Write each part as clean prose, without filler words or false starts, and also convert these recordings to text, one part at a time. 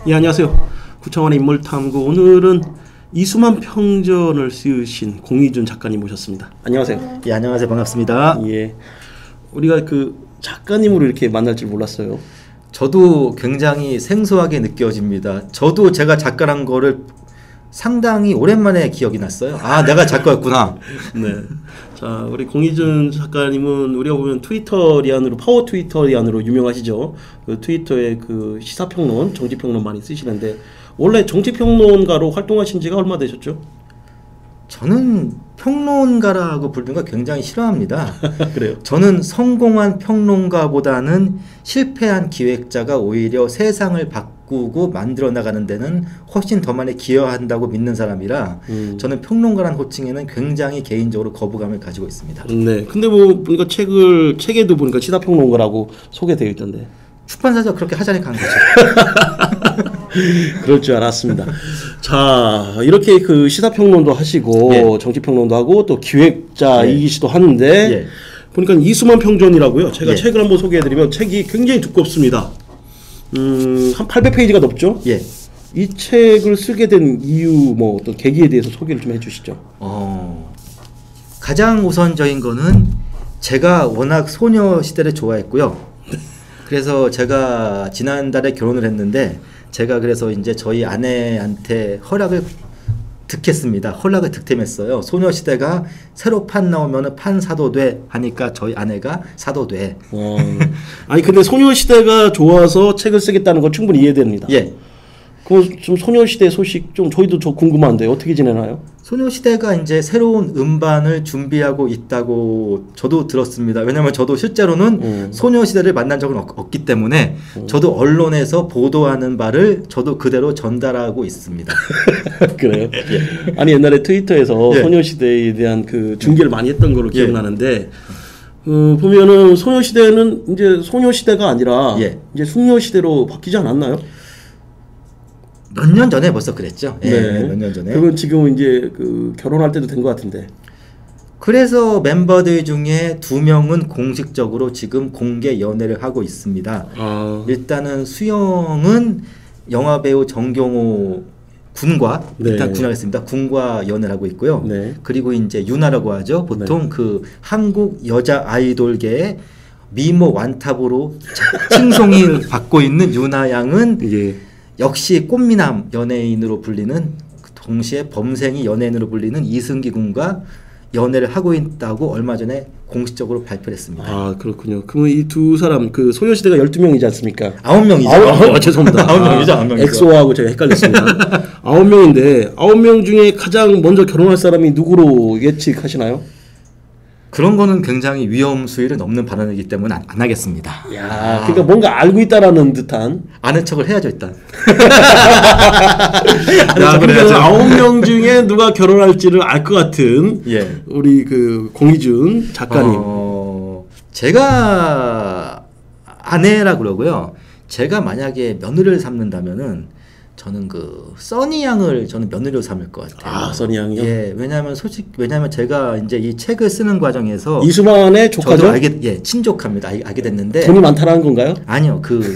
예, 안녕하세요. 구창환의 인물탐구. 오늘은 이수만 평전을 쓰신 공희준 작가님 모셨습니다. 안녕하세요. 예, 안녕하세요. 반갑습니다. 예, 우리가 그 작가님으로 이렇게 만날 줄 몰랐어요. 저도 굉장히 생소하게 느껴집니다. 저도 제가 작가란 거를 상당히 오랜만에 기억이 났어요. 아, 내가 작가였구나. 네. 자, 우리 공희준 작가님은 우리가 보면 트위터리안으로, 파워 트위터리안으로 유명하시죠. 그 트위터에 그 시사평론, 정치평론 많이 쓰시는데 원래 정치평론가로 활동하신 지가 얼마 되셨죠? 저는 평론가라고 부르는 거 굉장히 싫어합니다. 그래요? 저는 성공한 평론가보다는 실패한 기획자가 오히려 세상을 바꾸고 만들어 나가는 데는 훨씬 더 많이 기여한다고 믿는 사람이라 저는 평론가라는 호칭에는 굉장히 개인적으로 거부감을 가지고 있습니다. 네. 근데 뭐 보니까 책에도 보니까 시사평론가라고 소개되어 있던데. 출판사에서 그렇게 하자니 간 거죠. 그럴 줄 알았습니다. 자, 이렇게 그 시사평론도 하시고 예. 정치평론도 하고 또 기획자이시도 하는데 예. 보니까 이수만 평전이라고요. 제가 예. 책을 한번 소개해드리면 책이 굉장히 두껍습니다. 한 800페이지가 넘죠. 예. 이 책을 쓰게 된 이유, 뭐 어떤 계기에 대해서 소개를 좀 해주시죠. 가장 우선적인 거는 제가 워낙 소녀시대를 좋아했고요. 그래서 제가 지난달에 결혼을 했는데 제가 그래서 이제 저희 아내한테 허락을 득했습니다. 허락을 득템했어요. 소녀시대가 새로 판 나오면은 판 사도 돼 하니까 저희 아내가 사도 돼. 아니 근데 소녀시대가 좋아서 책을 쓰겠다는 건 충분히 이해됩니다. 예. 그 좀 소녀시대 소식 좀 저희도 저 궁금한데 어떻게 지내나요? 소녀시대가 이제 새로운 음반을 준비하고 있다고 저도 들었습니다. 왜냐하면 저도 실제로는 소녀시대를 만난 적은 없기 때문에 저도 언론에서 보도하는 바를 저도 그대로 전달하고 있습니다. 그래요? 예. 아니 옛날에 트위터에서 예. 소녀시대에 대한 그 중계를 많이 했던 걸로 기억나는데 보면은 소녀시대는 이제 소녀시대가 아니라 예. 이제 숙녀시대로 바뀌지 않았나요? 몇 년 전에 벌써 그랬죠. 예, 네. 몇 년 전에. 그건 지금 이제 그 결혼할 때도 된 것 같은데. 그래서 멤버들 중에 2명은 공식적으로 지금 공개 연애를 하고 있습니다. 일단은 수영은 영화배우 정경호 군과 네. 일단 군하겠습니다. 군과 연애를 하고 있고요. 네. 그리고 이제 유나라고 하죠. 보통 네. 그 한국 여자 아이돌계의 미모 완탑으로 칭송을 받고 있는 유나 양은 예. 역시 꽃미남 연예인으로 불리는 동시에 범생이 연예인으로 불리는 이승기 군과 연애를 하고 있다고 얼마 전에 공식적으로 발표를 했습니다. 아 그렇군요. 그러면 이 두 사람 그 소녀시대가 12명이지 않습니까? 9명이죠. 죄송합니다. 9명이죠. 엑소하고 제가 헷갈렸습니다. 9명인데 9명 중에 가장 먼저 결혼할 사람이 누구로 예측하시나요? 그런 거는 굉장히 위험 수위를 넘는 발언이기 때문에 안 하겠습니다. 야, 그러니까 뭔가 알고 있다라는 듯한. 아는 척을 해야죠 일단. 야, 그래서 9명 중에 누가 결혼할지를 알 것 같은 예. 우리 그 공희준 작가님. 제가 아내라 그러고요. 제가 만약에 며느리를 삼는다면은 저는 그 써니 양을 저는 며느리로 삼을 것 같아요. 아, 써니 양이요? 예, 왜냐하면 제가 이제 이 책을 쓰는 과정에서 이수만의 조카죠? 저도 친족합니다. 알게 됐는데 돈이 많다라는 건가요? 아니요, 그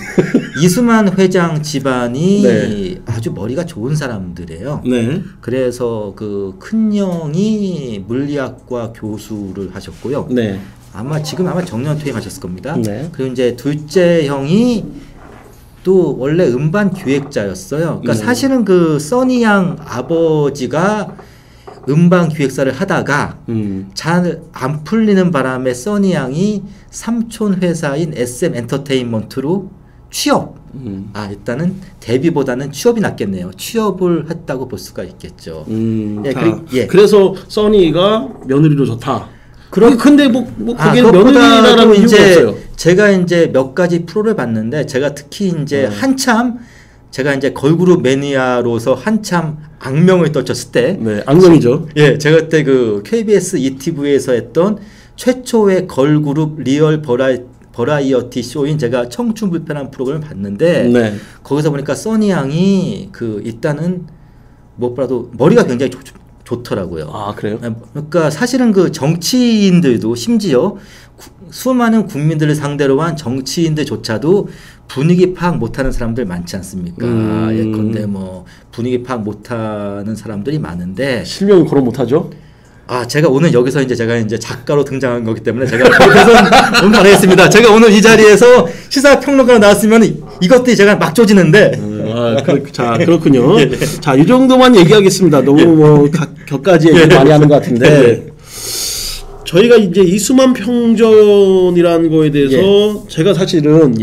이수만 회장 집안이 네. 아주 머리가 좋은 사람들이에요. 네. 그래서 그 큰형이 물리학과 교수를 하셨고요. 네. 지금 아마 정년 퇴임하셨을 겁니다. 네. 그리고 이제 둘째 형이 또 원래 음반 기획자였어요. 그러니까 사실은 그 써니 양 아버지가 음반 기획사를 하다가 잘 안 풀리는 바람에 써니 양이 삼촌 회사인 SM 엔터테인먼트로 취업. 일단은 데뷔보다는 취업이 낫겠네요. 취업을 했다고 볼 수가 있겠죠. 그래서 써니가 며느리로 좋다. 근데 거기는 며느리라는 이유가 없어요. 제가 이제 몇 가지 프로를 봤는데 제가 특히 이제 한참 제가 이제 걸그룹 매니아로서 한참 악명을 떨쳤을 때, 네, 악명이죠. 예, 제가 그때 그 KBS ETV에서 했던 최초의 걸그룹 리얼 버라이어티 쇼인 제가 청춘불편한 프로그램을 봤는데 네. 거기서 보니까 써니 양이 그 일단은 무엇보다도 머리가 굉장히 좋더라고요. 아, 그래요? 그러니까 사실은 그 정치인들도 심지어 수많은 국민들을 상대로 한 정치인들조차도 분위기 파악 못하는 사람들 많지 않습니까? 예컨대 뭐 분위기 파악 못하는 사람들이 많은데 실명은 거론 못하죠? 제가 오늘 여기서 제가 작가로 등장한 거기 때문에 제가 거기서는 너무 잘하겠습니다. 제가 오늘 이 자리에서 시사평론가로 나왔으면 이것들이 제가 막 조지는데. 자, 그렇군요. 자, 이 정도만 얘기하겠습니다. 너무 뭐 격까지 얘기 많이 하는 것 같은데. 저희가 이제 이수만 평전이라는 거에 대해서 제가 사실은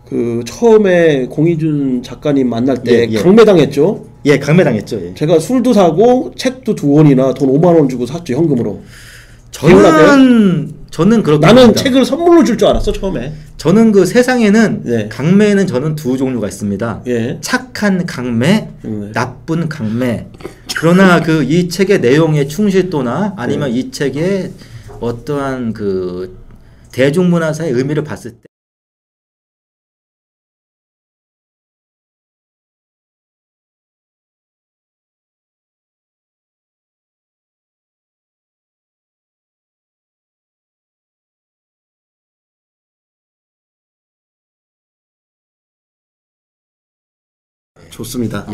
그 처음에 공희준 작가님 만날 때 강매당했죠. 강매당했죠. 제가 술도 사고 책도 2권이나 돈 5만 원 주고 샀죠, 현금으로. 저는 그렇게 나는 합니다. 책을 선물로 줄 줄 알았어, 처음에. 저는 그 세상에는 강매는 저는 두 종류가 있습니다. 착한 강매, 나쁜 강매. 그러나 그 이 책의 내용의 충실도나 아니면 이 책의 어떠한 그 대중문화사의 의미를 봤을 때 좋습니다.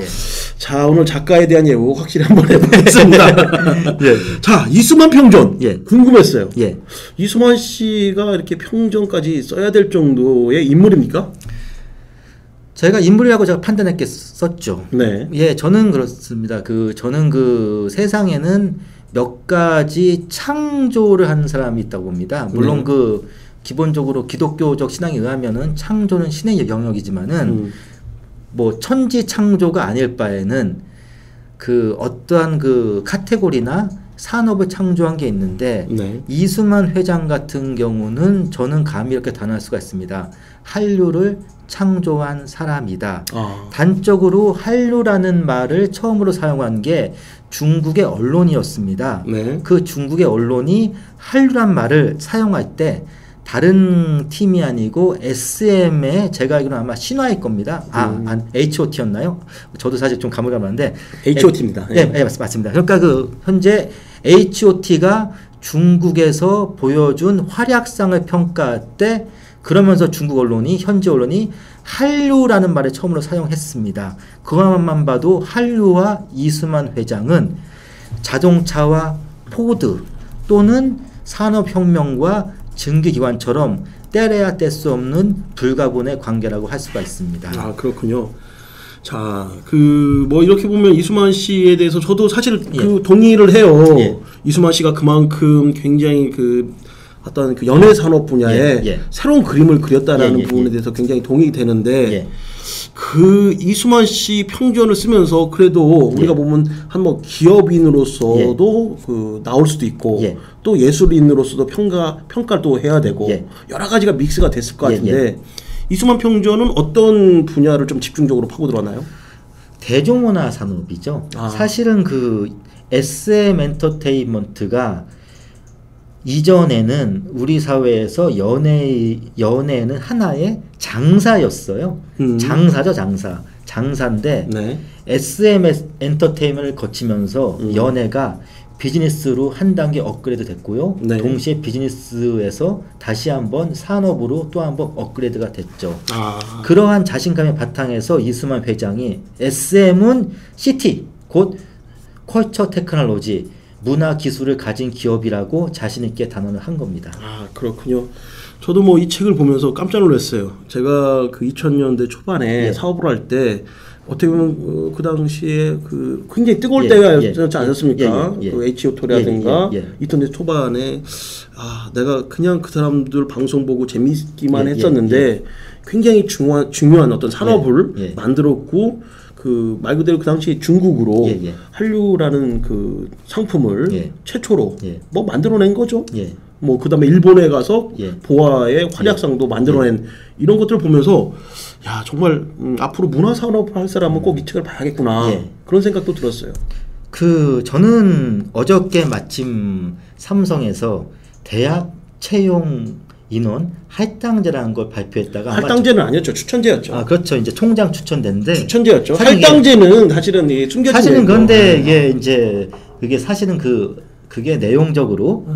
자, 오늘 작가에 대한 예우 확실히 한번 해보겠습니다. 자, 이수만 평전 궁금했어요. 이수만 씨가 이렇게 평전까지 써야 될 정도의 인물입니까? 제가 인물이라고 제가 판단했겠었죠. 저는 그렇습니다. 저는 그 세상에는 몇 가지 창조를 한 사람이 있다고 봅니다. 물론 기본적으로 기독교적 신앙에 의하면은 창조는 신의 영역이지만은 뭐 천지 창조가 아닐 바에는 그 어떠한 그 카테고리나 산업을 창조한 게 있는데 이수만 회장 같은 경우는 저는 감히 이렇게 단언할 수가 있습니다. 한류를 창조한 사람이다. 단적으로 한류라는 말을 처음으로 사용한 게 중국의 언론이었습니다. 그 중국의 언론이 한류란 말을 사용할 때 다른 팀이 아니고 SM의 제가 알기로는 아마 신화일 겁니다. HOT였나요? 저도 사실 좀 가물가물한데 HOT입니다. 맞습니다. 그러니까 그 현재 HOT가 중국에서 보여준 활약상을 평가할 때 그러면서 중국 언론이 현지 언론이 한류라는 말을 처음으로 사용했습니다. 그것만 봐도 한류와 이수만 회장은 자동차와 포드 또는 산업혁명과 증기기관처럼 떼래야 뗄 수 없는 불가분의 관계라고 할 수가 있습니다. 그렇군요. 자, 뭐 이렇게 보면 이수만 씨에 대해서 저도 사실 동의를 해요. 이수만 씨가 그만큼 굉장히 어떤 그 연예 산업 분야에 새로운 그림을 그렸다라는 부분에 대해서 굉장히 동의되는데 그 이수만 씨 평전을 쓰면서 그래도 우리가 보면 한 뭐 기업인으로서도 나올 수도 있고 또 예술인으로서도 평가를 또 해야 되고 여러 가지가 믹스가 됐을 것 같은데 이수만 평전은 어떤 분야를 좀 집중적으로 파고 들어왔나요? 대중문화 산업이죠. 사실은 그 SM 엔터테인먼트가 이전에는 우리 사회에서 연예는 하나의 장사였어요. 장사죠, 장사인데 SM 엔터테인먼트를 거치면서 연예가 비즈니스로 한 단계 업그레이드 됐고요. 동시에 비즈니스에서 다시 한번 산업으로 또 한번 업그레이드가 됐죠. 그러한 자신감의 바탕에서 이수만 회장이 SM은 CT, 곧 컬처 테크놀로지, 문화 기술을 가진 기업이라고 자신있게 단언을 한 겁니다. 그렇군요. 저도 뭐 이 책을 보면서 깜짝 놀랐어요. 제가 그 2000년대 초반에 사업을 할 때 어떻게 보면 그 당시에 굉장히 뜨거울 때였지 않았습니까? 그 H.O.T라든가 이턴데 초반에 내가 그냥 그 사람들 방송 보고 재밌기만 했었는데 굉장히 중요한 어떤 산업을 만들었고 말 그대로 그 당시 중국으로 한류라는 그 상품을 최초로 뭐 만들어낸 거죠. 뭐 그다음에 일본에 가서 보아의 활약상도 만들어낸 이런 것들을 보면서 야 정말 앞으로 문화산업 할 사람은 꼭 이 책을 봐야겠구나 그런 생각도 들었어요. 저는 어저께 마침 삼성에서 대학 채용 인원 할당제라는 걸 발표했다가 할당제는 아니었죠. 추천제였죠. 그렇죠. 이제 총장 추천제인데 추천제였죠. 할당제는 사실은 숨겨진 사실은 그런데 이게 이제 그게 사실은 그게 내용적으로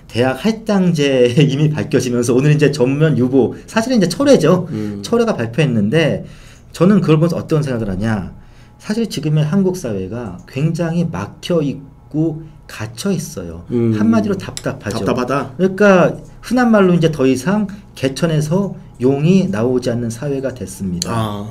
대학 할당제 이미 밝혀지면서 오늘 이제 전면 유보 사실은 이제 철회죠. 철회가 발표했는데 저는 그걸 보면서 어떤 생각을 하냐. 사실 지금의 한국 사회가 굉장히 막혀 있고 갇혀 있어요. 한마디로 답답하죠. 답답하다. 그러니까 흔한 말로 이제 더 이상 개천에서 용이 나오지 않는 사회가 됐습니다.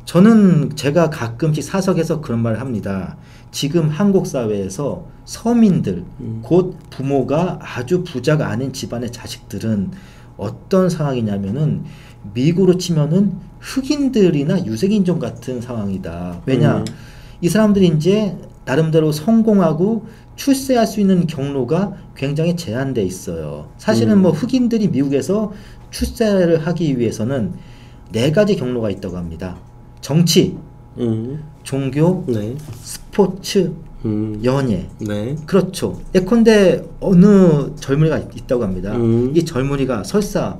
저는 제가 가끔씩 사석에서 그런 말을 합니다. 지금 한국 사회에서 서민들, 곧 부모가 아주 부자가 아닌 집안의 자식들은 어떤 상황이냐면은 미국으로 치면은 흑인들이나 유색인종 같은 상황이다. 왜냐? 이 사람들이 이제 나름대로 성공하고 출세할 수 있는 경로가 굉장히 제한돼 있어요. 사실은 뭐 흑인들이 미국에서 출세를 하기 위해서는 4가지 경로가 있다고 합니다. 정치, 종교, 네. 스포츠, 연예. 네. 그렇죠. 예컨대 어느 젊은이가 있다고 합니다. 이 젊은이가 설사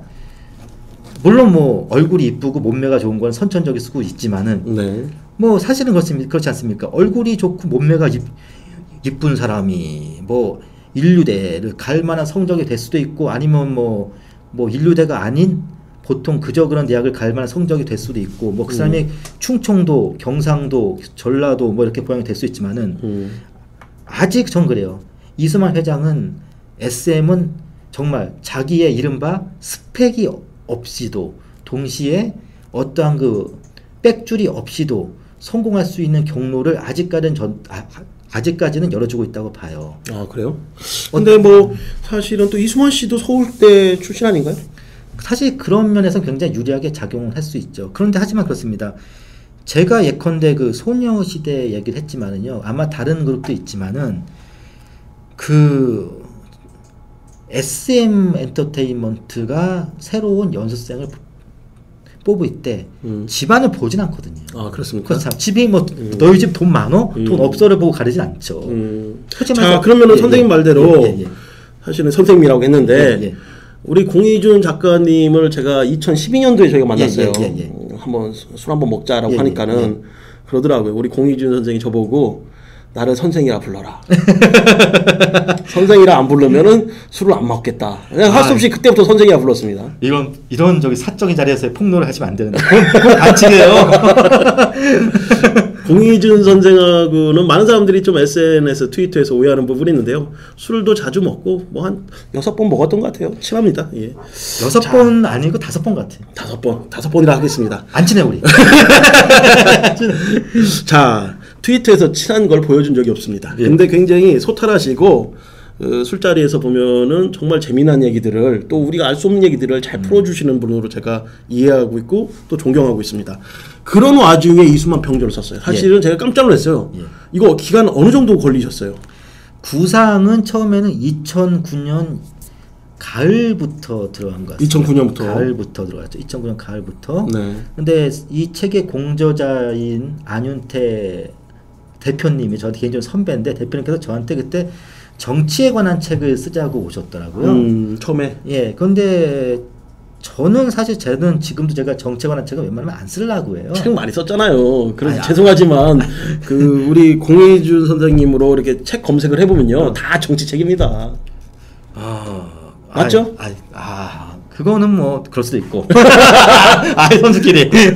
물론 뭐 얼굴이 이쁘고 몸매가 좋은 건 선천적일 수도 있지만은 네. 뭐 사실은 그렇지 않습니까? 얼굴이 좋고 몸매가 이쁜 사람이 뭐 인류대를 갈 만한 성적이 될 수도 있고 아니면 뭐 인류대가 아닌 보통 그저 그런 대학을 갈 만한 성적이 될 수도 있고 뭐 그 사람이 충청도, 경상도, 전라도 뭐 이렇게 고향이 될 수 있지만은 아직 전 그래요. 이수만 회장은 SM은 정말 자기의 이른바 스펙이 없이도 동시에 어떠한 그 백줄이 없이도 성공할 수 있는 경로를 아직까지는 열어주고 있다고 봐요. 아 그래요? 근데 뭐 사실은 또 이수만 씨도 서울대 출신 아닌가요? 사실 그런 면에서 굉장히 유리하게 작용을 할 수 있죠. 그런데 하지만 그렇습니다. 제가 예컨대 그 소녀시대 얘기를 했지만은요. 아마 다른 그룹도 있지만은 그 SM 엔터테인먼트가 새로운 연습생을 뽑을 때 집안을 보진 않거든요. 아 그렇습니까? 그렇죠. 집이 뭐 너희 집 돈 많어? 돈 없어를 보고 가르진 않죠. 자 그러면은 선생님 말대로 사실은 선생님이라고 했는데 우리 공희준 작가님을 제가 2012년도에 저희가 만났어요. 한번 술 한번 먹자라고 하니까는 그러더라고요. 우리 공희준 선생이 저보고 나를 선생이라 불러라. 선생이라 안 부르면은 술을 안 먹겠다. 그냥 할 수 없이 그때부터 선생이라 불렀습니다. 이런 저기 사적인 자리에서 폭로를 하시면 안 되는데. 그건 반칙이에요. 공희준 선생하고는 많은 사람들이 좀 SNS, 트위터에서 오해하는 부분이 있는데요. 술도 자주 먹고 뭐 한 6번 먹었던 것 같아요. 친합니다. 예. 6번 아니고 5번 같아요. 5번이라 하겠습니다. 안 친해 우리. 자, 트위터에서 친한 걸 보여준 적이 없습니다. 근데 굉장히 소탈하시고 술자리에서 보면은 정말 재미난 얘기들을 또 우리가 알 수 없는 얘기들을 잘 풀어주시는 분으로 제가 이해하고 있고 또 존경하고 있습니다. 그런 와중에 이수만 평전을 썼어요. 사실은 제가 깜짝 놀랐어요. 이거 기간 어느 정도 걸리셨어요? 구상은 처음에는 2009년 가을부터 들어간 것 같아요. 2009년부터? 가을부터 들어갔죠. 2009년 가을부터. 네. 근데 이 책의 공저자인 안윤태 대표님이 저 개인적으로 선배인데 대표님께서 저한테 그때 정치에 관한 책을 쓰자고 오셨더라고요. 처음에. 예. 그런데 저는 사실 지금도 제가 정치에 관한 책은 웬만하면 안 쓰려고 해요. 책 많이 썼잖아요. 그래서 죄송하지만 그 우리 공희준 선생님으로 이렇게 책 검색을 해보면요, 다 정치 책입니다. 맞죠? 그거는 뭐 그럴 수도 있고. 선수끼리. 네.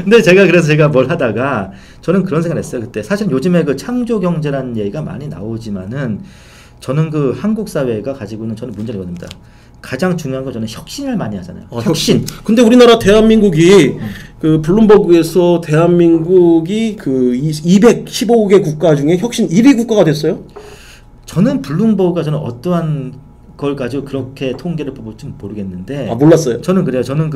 근데 제가 뭘 하다가 저는 그런 생각을 했어요. 그때 사실 요즘에 그 창조 경제라는 얘기가 많이 나오지만은 저는 그 한국 사회가 가지고 있는 저는 문제를 이겁니다. 가장 중요한 건 저는 혁신을 많이 하잖아요. 혁신. 근데 우리나라 대한민국이 그 블룸버그에서 대한민국이 그 215개 국가 중에 혁신 1위 국가가 됐어요? 저는 블룸버그가 저는 어떠한 걸 가지고 그렇게 통계를 뽑을지 모르겠는데. 몰랐어요. 저는 그래요. 저는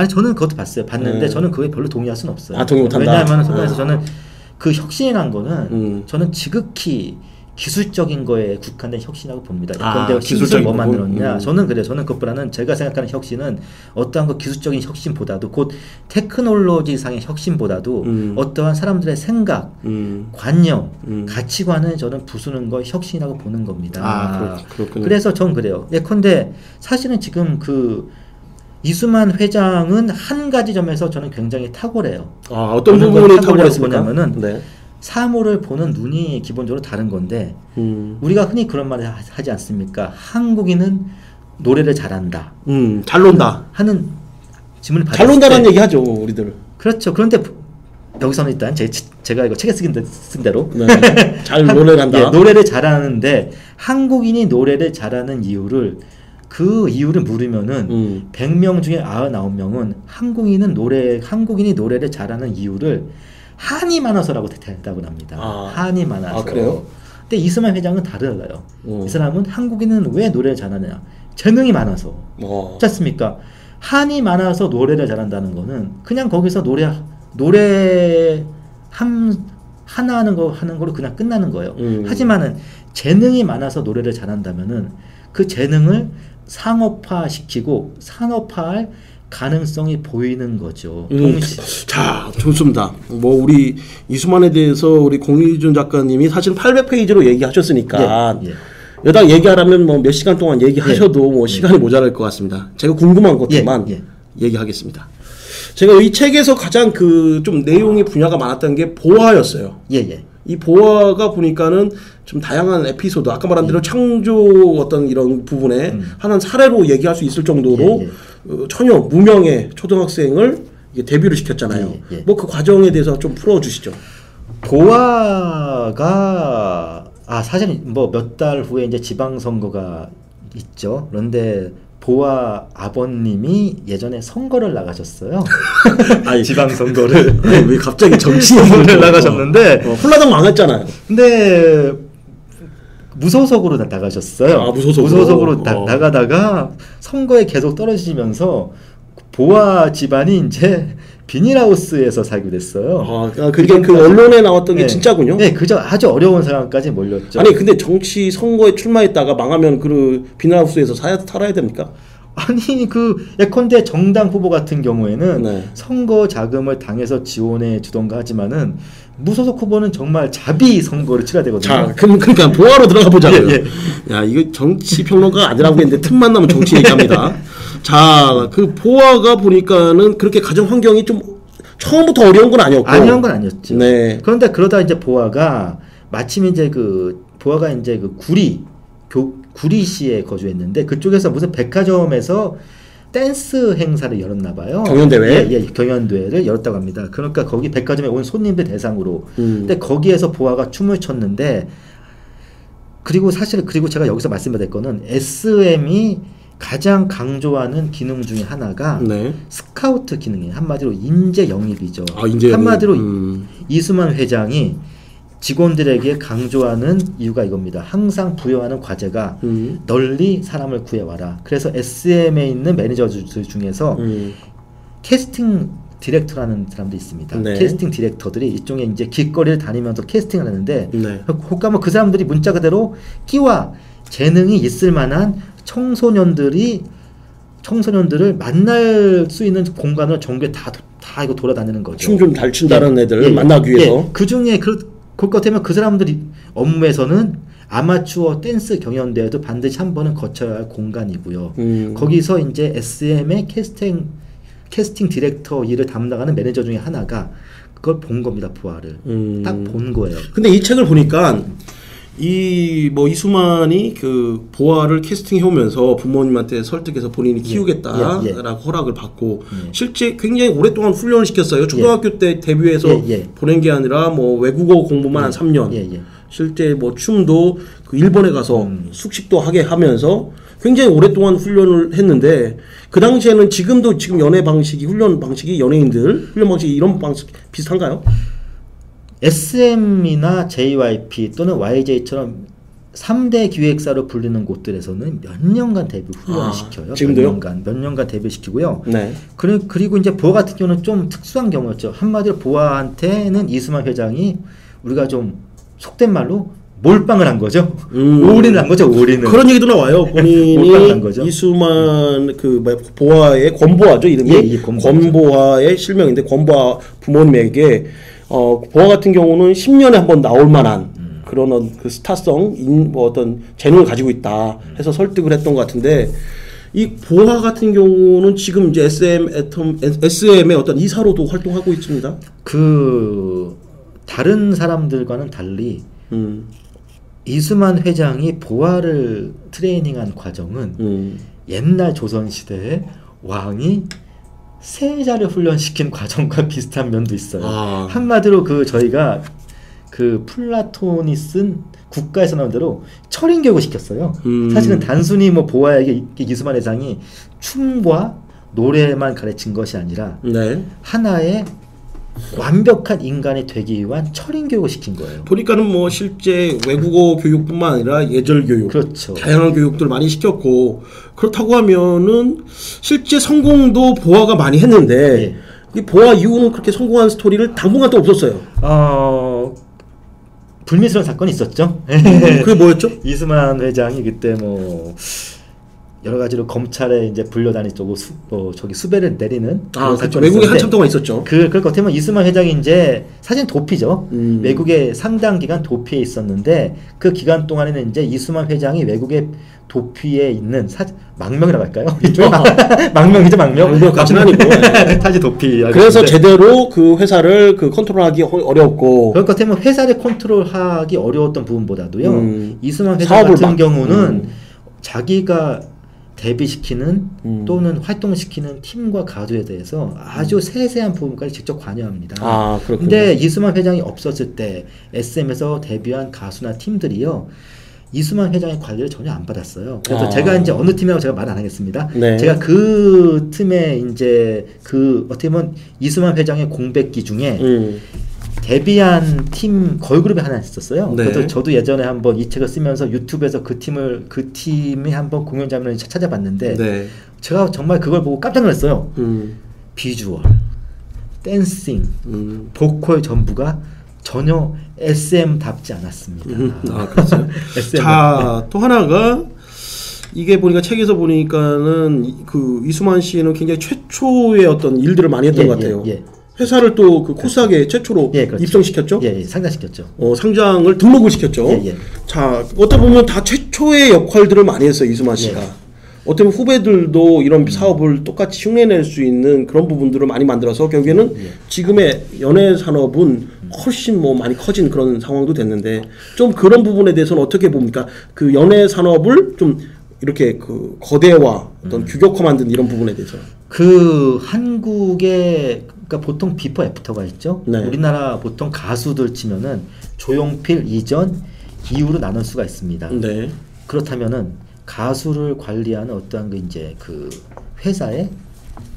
저는 그것도 봤는데 저는 그거에 별로 동의할 수는 없어요. 동의 못한다. 왜냐하면 소변에서 저는 그 혁신이란 거는 저는 지극히 기술적인 거에 국한된 혁신이라고 봅니다. 그런데 기술을 뭐 만들었냐? 저는 그래요. 저는 그것보다는 제가 생각하는 혁신은 어떠한 그 기술적인 혁신보다도 곧 테크놀로지상의 혁신보다도 어떠한 사람들의 생각, 관념, 가치관을 저는 부수는 걸 혁신이라고 보는 겁니다. 그렇군요. 그래서 전 그래요. 예컨대 사실은 지금 그 이수만 회장은 한 가지 점에서 저는 굉장히 탁월해요. 어떤 부분이 탁월했습니까? 뭐냐면은 사물을 보는 눈이 기본적으로 다른 건데 우리가 흔히 그런 말을 하지 않습니까? 한국인은 노래를 잘한다. 잘 논다. 하는 질문을 받았을 잘 논다라는 때 얘기 하죠, 우리들. 그렇죠. 그런데 여기서는 일단 제가 이거 책에 쓴 대로 네. 잘 노래를 한다. 예, 노래를 잘하는데 한국인이 노래를 잘하는 이유를 물으면은 100명 중에 99명은 한국인이 노래를 잘하는 이유를 한이 많아서라고 대답을 합니다. 한이 많아서. 그래요? 근데 이스만 회장은 다르다요. 이 사람은 한국인은 왜 노래를 잘하느냐? 재능이 많아서. 그렇지 않습니까? 한이 많아서 노래를 잘한다는 거는 그냥 거기서 노래 하나 하는 거로 그냥 끝나는 거예요. 하지만은 재능이 많아서 노래를 잘한다면은 그 재능을 상업화시키고 산업화할 가능성이 보이는 거죠. 자, 좋습니다. 뭐 우리 이수만에 대해서 우리 공희준 작가님이 사실 800페이지로 얘기하셨으니까 여기다 얘기하라면 뭐 몇 시간 동안 얘기하셔도 뭐 시간이 모자랄 것 같습니다. 제가 궁금한 것들만 얘기하겠습니다. 제가 이 책에서 가장 그 좀 내용의 분야가 많았던 게 보화였어요. 이 보화가 보니까는 좀 다양한 에피소드, 아까 말한 대로 창조 어떤 이런 부분에 하나는 사례로 얘기할 수 있을 정도로 전혀 무명의 초등학생을 데뷔를 시켰잖아요. 뭐 그 과정에 대해서 좀 풀어주시죠. 보화가 사실 뭐 몇 달 후에 이제 지방선거가 있죠. 그런데 보아 아버님이 예전에 선거를 나가셨어요. 지방선거를. 왜 갑자기 정치인을 나가셨는데 홀라당 망했잖아요. 근데 무소속으로 나가셨어요. 무소속으로 나가다가 선거에 계속 떨어지면서 보아 집안이 이제 비닐하우스에서 살게 됐어요. 그게 그 언론에 나왔던 게 진짜군요. 네, 그저 아주 어려운 상황까지 몰렸죠. 아니 근데 정치 선거에 출마했다가 망하면 그 비닐하우스에서 살아야 됩니까? 아니 그 예컨대 정당 후보 같은 경우에는 선거 자금을 당에서 지원해 주던가 하지만은 무소속 후보는 정말 자비 선거를 치러야 되거든요. 자, 그러니까 보화로 들어가 보자고요. 야, 이거 정치 평론가가 아니라고 했는데 틈만 나면 정치 얘기합니다. 자, 그 보화가 보니까는 그렇게 가정 환경이 좀 처음부터 어려운 건 아니었고. 어려운 건 아니었죠. 그런데 그러다 이제 보화가 마침 이제 보화가 이제 구리시에 거주했는데 그쪽에서 무슨 백화점에서 댄스 행사를 열었나 봐요. 경연대회? 경연대회를 열었다고 합니다. 그러니까 거기 백화점에 온 손님들 대상으로. 근데 거기에서 보아가 춤을 췄는데 그리고 제가 여기서 말씀드릴 거는 SM이 가장 강조하는 기능 중에 하나가 스카우트 기능이에요. 한마디로 인재 영입이죠. 한마디로 이수만 회장이 직원들에게 강조하는 이유가 이겁니다. 항상 부여하는 과제가 널리 사람을 구해와라. 그래서 SM에 있는 매니저들 중에서 캐스팅 디렉터라는 사람도 있습니다. 캐스팅 디렉터들이 일종의 이제 길거리를 다니면서 캐스팅을 하는데 혹가면 그 사람들이 문자 그대로 끼와 재능이 있을 만한 청소년들을 만날 수 있는 공간을 전국에 다 이거 돌아다니는 거죠. 춤 좀 잘 춘다는 애들을 만나기 위해서. 그 중에 그럴 것 같으면 그 사람들이 업무에서는 아마추어 댄스 경연대회도 반드시 한 번은 거쳐야 할 공간이고요. 거기서 이제 SM의 캐스팅 디렉터 일을 담당하는 매니저 중에 하나가 그걸 본 겁니다. 보아를 딱 본 거예요. 근데 이 책을 보니까 이수만이 그 보아를 캐스팅해 오면서 부모님한테 설득해서 본인이 키우겠다라고 허락을 받고 실제 굉장히 오랫동안 훈련을 시켰어요. 초등학교 때 데뷔해서 보낸 게 아니라 뭐 외국어 공부만 한 3년. 실제 뭐 춤도 그 일본에 가서 숙식도 하게 하면서 굉장히 오랫동안 훈련을 했는데 그 당시에는 지금 훈련 방식이 연예인들 훈련 방식이 이런 방식 비슷한가요? SM이나 JYP 또는 YJ처럼 3대 기획사로 불리는 곳들에서는 몇 년간 데뷔 훈련을 시켜요. 지금도요? 몇 년간 데뷔시키고요. 그리고 이제 보아 같은 경우는 좀 특수한 경우였죠. 한마디로 보아한테는 이수만 회장이 우리가 좀 속된 말로 몰빵을 한 거죠. 올인을 한 거죠. 올인을. 그런 얘기도 나와요. 본인이 이수만 보아의 권보아죠 이름이. 권보아의 실명인데 권보아 부모님에게 보아 같은 경우는 10년에 한 번 나올 만한 그런 그 스타성, 어떤 재능을 가지고 있다 해서 설득을 했던 것 같은데 이 보아 같은 경우는 지금 이제 SM의 어떤 이사로도 활동하고 있습니다. 다른 사람들과는 달리 이수만 회장이 보아를 트레이닝한 과정은 옛날 조선시대에 왕이 세자를 훈련시킨 과정과 비슷한 면도 있어요. 한마디로 저희가 플라톤이 쓴 국가에서 나온 대로 철인 교육을 시켰어요. 사실은 단순히 보아에게 이수만 회장이 춤과 노래만 가르친 것이 아니라 네. 하나의 완벽한 인간이 되기 위한 철인 교육을 시킨 거예요. 보니까는 실제 외국어 교육뿐만 아니라 예절 교육, 그렇죠. 다양한 교육들 많이 시켰고, 그렇다고 하면은 실제 성공도 보아가 많이 했는데 이 보아 이후는 그렇게 성공한 스토리를 당분간 또 없었어요. 불미스러운 사건이 있었죠. 그게 뭐였죠? 이수만 회장이 그때 여러 가지로 검찰에 이제 불려다니고 저기 수배를 내리는 그런 사건이 외국에 한참 동안 있었죠. 그럴 것 같으면 이수만 회장이 이제 사실 도피죠. 외국에 상당 기간 도피해 있었는데 그 기간 동안에는 이제 이수만 회장이 외국에 도피해 있는 망명이라고 할까요? 망명이죠, 망명. 망명까지는 아니고 사실 도피. 그래서 제대로 그 회사를 회사를 어려웠고. 그럴 것 같으면 회사를 컨트롤하기 어려웠던 부분보다도요. 이수만 회장 같은 경우는 자기가 대비시키는 또는 활동시키는 팀과 가수에 대해서 아주 세세한 부분까지 직접 관여합니다. 근데 이수만 회장이 없었을 때 SM에서 데뷔한 가수나 팀들이요. 이수만 회장의 관리를 전혀 안 받았어요. 그래서 제가 이제 어느 팀이라고 제가 말 안 하겠습니다. 네. 제가 그 팀에 이제 어떻게 보면 이수만 회장의 공백기 중에 데뷔한 팀 걸그룹이 하나 있었어요. 네. 그래서 저도 예전에 한번 이 책을 쓰면서 유튜브에서 그 팀이 한번 공연 장면을 찾아봤는데 네. 제가 정말 그걸 보고 깜짝 놀랐어요. 비주얼, 댄싱, 보컬 전부가 전혀 SM답지 않았습니다. 그렇죠. 자, 또 하나가 이게 보니까 책에서 보니까는 이수만 씨는 굉장히 최초의 어떤 일들을 많이 했던 것 같아요. 회사를 또 코스닥에 최초로 그렇죠. 입성시켰죠? 상장시켰죠. 상장을 등록을 시켰죠. 자, 어떻게 보면 다 최초의 역할들을 많이 했어요, 이수만 씨가. 어떻게 보면 후배들도 이런 사업을 똑같이 흉내낼 수 있는 그런 부분들을 많이 만들어서 결국에는 지금의 연예 산업은 훨씬 많이 커진 그런 상황도 됐는데, 좀 그런 부분에 대해서는 어떻게 봅니까? 그 연예 산업을 좀 이렇게 거대화, 어떤 규격화 만든 이런 부분에 대해서. 한국의 그러니까 보통 비포 애프터가 있죠. 네. 우리나라 보통 가수들 치면은 조용필 이전 이후로 나눌 수가 있습니다. 네. 그렇다면은 가수를 관리하는 어떠한 이제 회사의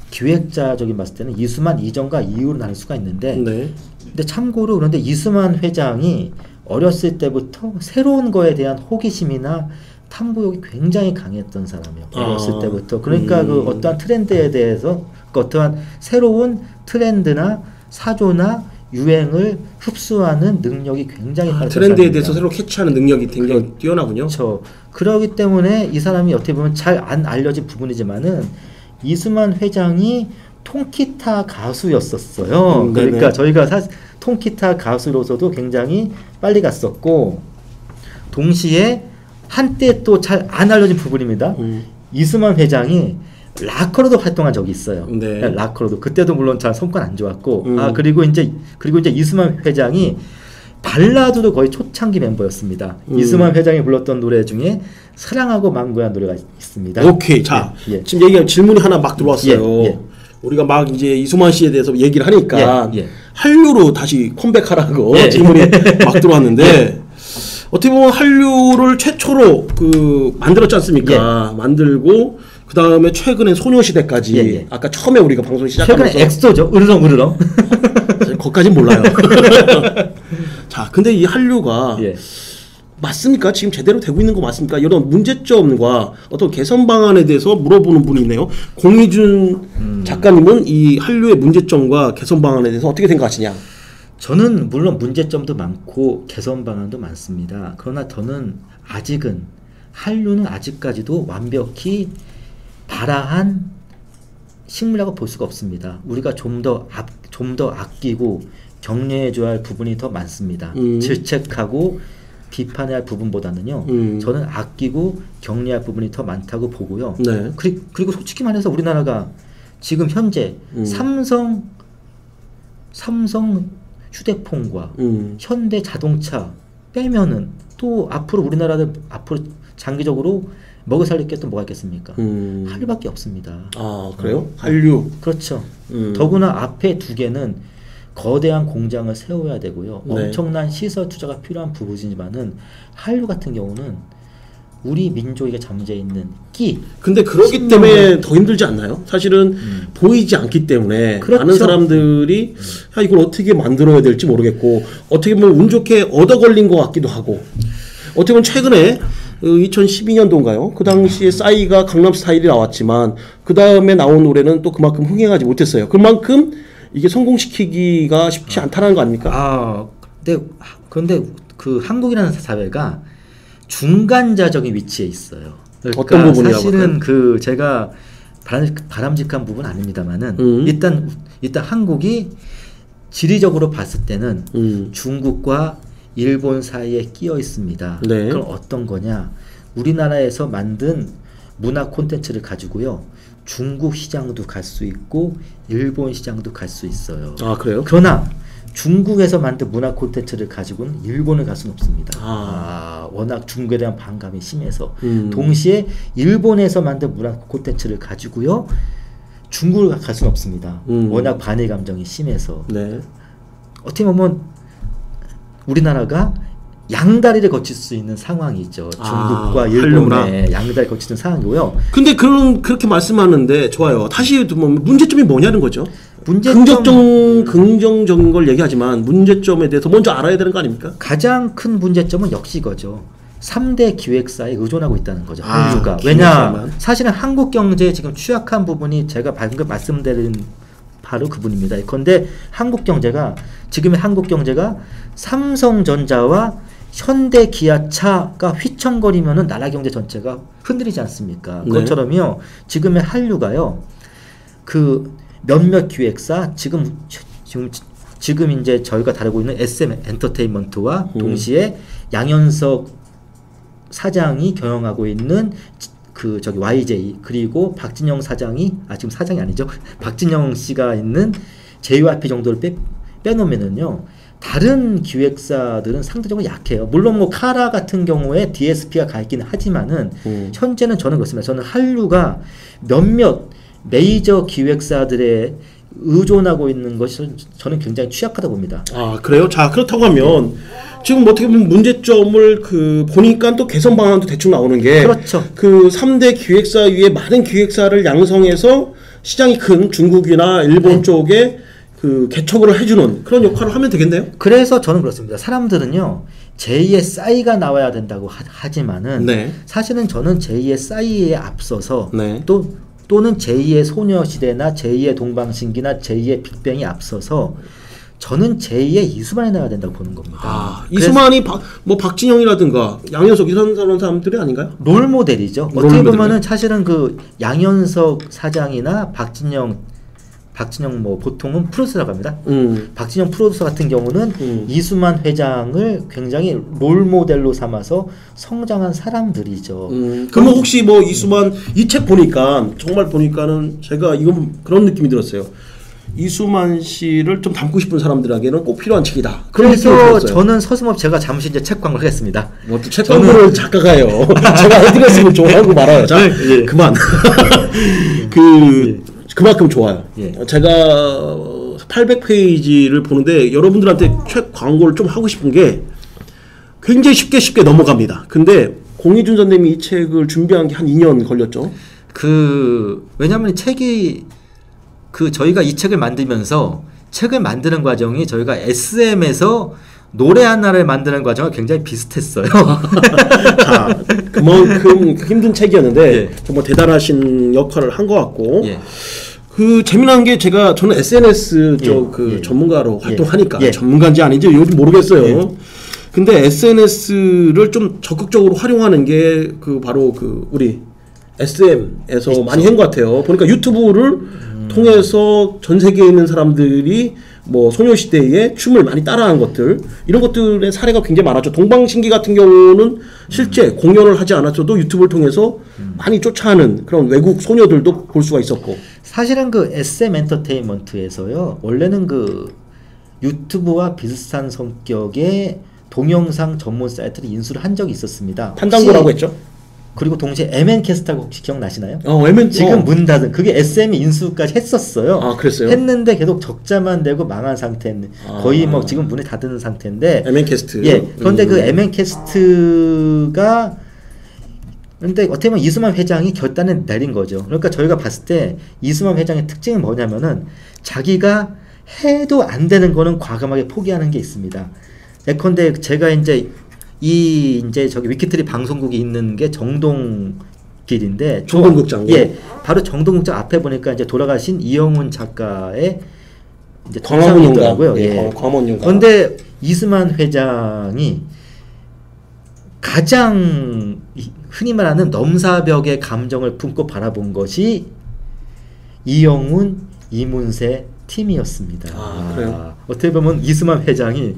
기획자적인 봤을 때는 이수만 이전과 이후로 나눌 수가 있는데, 근데 참고로 그런데 이수만 회장이 어렸을 때부터 새로운 거에 대한 호기심이나 탐구욕이 굉장히 강했던 사람이에요. 어렸을 때부터. 그러니까 어떠한 트렌드에 대해서 어떠한 새로운 트렌드나 사조나 유행을 흡수하는 능력이 굉장히 빠른 트렌드에 사람입니다. 대해서 새로 캐치하는 능력이 굉장히 뛰어나군요. 그렇죠. 그러기 때문에 이 사람이 어떻게 보면 잘 안 알려진 부분이지만은 이수만 회장이 통기타 가수였었어요. 그러니까 저희가 통기타 가수로서도 굉장히 빨리 갔었고, 동시에 한때 또 잘 안 알려진 부분입니다. 이수만 회장이 락커로도 활동한 적이 있어요. 락커로도 그때도 물론 잘 성과는 안 좋았고, 그리고 이제 이수만 회장이 발라드도 거의 초창기 멤버였습니다. 이수만 회장이 불렀던 노래 중에 사랑하고 망고란 노래가 있습니다. 오케이. 자, 지금 질문이 하나 막 들어왔어요. 우리가 막 이제 이수만 씨에 대해서 얘기를 하니까 한류로 다시 컴백하라고 질문이 막 들어왔는데, 어떻게 보면 한류를 최초로 만들었지 않습니까? 만들고 그 다음에 최근에 소녀시대까지 아까 처음에 우리가 방송 시작하면서 최근에 엑소죠. 으르렁 거기까진 몰라요. 자, 근데 이 한류가 맞습니까? 지금 제대로 되고 있는 거 맞습니까? 이런 문제점과 어떤 개선 방안에 대해서 물어보는 분이 있네요. 공희준 작가님은 이 한류의 문제점과 개선 방안에 대해서 어떻게 생각하시냐? 저는 물론 문제점도 많고 개선 방안도 많습니다. 그러나 저는 한류는 아직까지도 완벽히 발아한 식물이라고 볼 수가 없습니다. 우리가 좀 더 아끼고 격려해줘야 할 부분이 더 많습니다. 질책하고 비판해야 할 부분보다는요. 저는 아끼고 격려할 부분이 더 많다고 보고요. 그리고 솔직히 말해서 우리나라가 지금 현재 삼성 휴대폰과 현대 자동차 빼면은 또 앞으로 우리나라를 앞으로 장기적으로 먹여 살릴 게 또 뭐가 있겠습니까? 한류밖에 없습니다. 아 그래요? 한류. 그렇죠. 더구나 앞에 두 개는 거대한 공장을 세워야 되고요. 네. 엄청난 시설 투자가 필요한 부분이지만은 한류 같은 경우는 우리 민족에게 잠재 있는 끼. 근데 그러기 때문에 더 힘들지 않나요? 사실은 보이지 않기 때문에 그렇죠. 많은 사람들이 야, 이걸 어떻게 만들어야 될지 모르겠고 어떻게 보면 운 좋게 얻어 걸린 것 같기도 하고 어떻게 보면 최근에 2012년도인가요? 그 당시에 싸이가 강남스타일이 나왔지만 그 다음에 나온 노래는 또 그만큼 흥행하지 못했어요. 그만큼 이게 성공시키기가 쉽지 않다는 거 아닙니까? 아, 근데 그 한국이라는 사회가 중간자적인 위치에 있어요. 그러니까 어떤 부분이라고 사실은 할까요? 그 제가 바람직한 부분 아닙니다만은 일단 한국이 지리적으로 봤을 때는 중국과 일본 사이에 끼어 있습니다. 네. 그럼 어떤 거냐? 우리나라에서 만든 문화 콘텐츠를 가지고요. 중국 시장도 갈 수 있고 일본 시장도 갈 수 있어요. 아 그래요? 그러나 중국에서 만든 문화 콘텐츠를 가지고는 일본을 갈 수는 없습니다. 워낙 중국에 대한 반감이 심해서 동시에 일본에서 만든 문화 콘텐츠를 가지고요 중국을 갈 수는 없습니다. 워낙 반일 감정이 심해서. 네. 어떻게 보면 우리나라가 양다리를 거칠 수 있는 상황이죠. 중국과 일본의 양다리 거치는 상황이고요. 근데 그렇게 말씀하는데 좋아요. 다시 뭐 문제점이 뭐냐는 거죠. 긍정적인 걸 얘기하지만 문제점에 대해서 먼저 알아야 되는 거 아닙니까? 가장 큰 문제점은 역시 이거죠. 3대 기획사에 의존하고 있다는 거죠. 한류가. 왜냐 사실은 한국 경제에 지금 취약한 부분이 제가 방금 말씀드린 바로 그분입니다. 그런데 지금의 한국 경제가 삼성전자와 현대기아차가 휘청거리면은 나라 경제 전체가 흔들리지 않습니까? 네. 그것처럼요. 지금의 한류가요. 그 몇몇 기획사 지금 이제 저희가 다루고 있는 SM 엔터테인먼트와 동시에 양현석 사장이 경영하고 있는 YJ 그리고 박진영 사장이 지금 사장이 아니죠. 박진영 씨가 있는 JYP 정도를 빼놓으면은요. 다른 기획사들은 상대적으로 약해요. 물론 뭐 카라 같은 경우에 DSP가 가 있기는 하지만은 현재는 저는 그렇습니다. 저는 한류가 몇몇 메이저 기획사들의 의존하고 있는 것이 저는 굉장히 취약하다고 봅니다. 아 그래요? 자 그렇다고 하면 지금 어떻게 보면 문제점을 보니까 또 개선 방안도 대충 나오는 게 그렇죠. 그 3대 기획사 위에 많은 기획사를 양성해서 시장이 큰 중국이나 일본 쪽에 개척을 해주는 그런 역할을 하면 되겠네요. 그래서 저는 그렇습니다. 사람들은요 제2의 싸이가 나와야 된다고 하지만은 네. 사실은 저는 제2의 싸이에 앞서서 네. 또는 제2의 소녀시대나 제2의 동방신기나 제2의 빅뱅이 앞서서 저는 제2의 이수만이 나와야 된다고 보는 겁니다. 이수만이 박진영이라든가 양현석 이런 사람들이 아닌가요? 롤 모델이죠. 어떻게 보면은 사실은 그 양현석 사장이나 박진영 뭐 보통은 프로듀서라고 합니다. 박진영 프로듀서 같은 경우는 이수만 회장을 굉장히 롤 모델로 삼아서 성장한 사람들이죠. 그러면 혹시 뭐 이수만 이 책 보니까는 제가 그런 느낌이 들었어요. 이수만 씨를 좀 닮고 싶은 사람들에게는 꼭 필요한 책이다. 그래서 저는 서슴없이 제가 잠시 이제 책 광고를 하겠습니다. 책 광고를 작가가 해요. 제가 해드렸으면 좋아하고 말아요. 자, 예. 그만. 그만큼 좋아요. 예. 제가 800페이지를 보는데 여러분들한테 책 광고를 좀 하고 싶은 게 굉장히 쉽게 넘어갑니다. 근데 공희준 선생님이 이 책을 준비한 게 한 2년 걸렸죠. 왜냐하면 책이 저희가 이 책을 만들면서 책을 만드는 과정이 저희가 SM에서 노래 하나를 만드는 과정과 굉장히 비슷했어요. 자, 그만큼 힘든 책이었는데 예. 정말 대단하신 역할을 한 것 같고 예. 재미난 게 저는 SNS 쪽 전문가로 활동하니까 전문가인지 아닌지 요즘 모르겠어요. 근데 SNS를 좀 적극적으로 활용하는 게 바로 우리 SM에서 있죠. 많이 한 것 같아요. 보니까 유튜브를 통해서 전 세계에 있는 사람들이 뭐 소녀시대의 춤을 많이 따라한 것들 이런 것들의 사례가 굉장히 많았죠. 동방신기 같은 경우는 실제 공연을 하지 않았어도 유튜브를 통해서 많이 쫓아하는 그런 외국 소녀들도 볼 수가 있었고 사실은 SM 엔터테인먼트에서요 원래는 유튜브와 비슷한 성격의 동영상 전문 사이트를 인수를 한 적이 있었습니다. 판단고라고 했죠? 그리고 동시에 MN캐스트하고 혹시 기억나시나요? 지금 문 닫은 그게 SM이 인수까지 했었어요. 아, 그랬어요? 했는데 계속 적자만 내고 망한 상태인데 거의 뭐 지금 문이 닫은 상태인데 MN캐스트. 예. 그런데 그 MN캐스트가 근데 어떻게 보면 이수만 회장이 결단을 내린 거죠. 그러니까 저희가 봤을 때 이수만 회장의 특징이 뭐냐면은 자기가 해도 안 되는 거는 과감하게 포기하는 게 있습니다. 예컨대 제가 이제 저기 위키트리 방송국이 있는 게 정동길인데 정동극장. 예. 바로 정동극장 앞에 보니까 이제 돌아가신 이영훈 작가의 이제 광화문 있더라고요. 예. 광화문 용가. 그런데 이수만 회장이 가장 흔히 말하는 넘사벽의 감정을 품고 바라본 것이 이영훈, 이문세 팀이었습니다. 아, 그래요? 어떻게 보면 이수만 회장이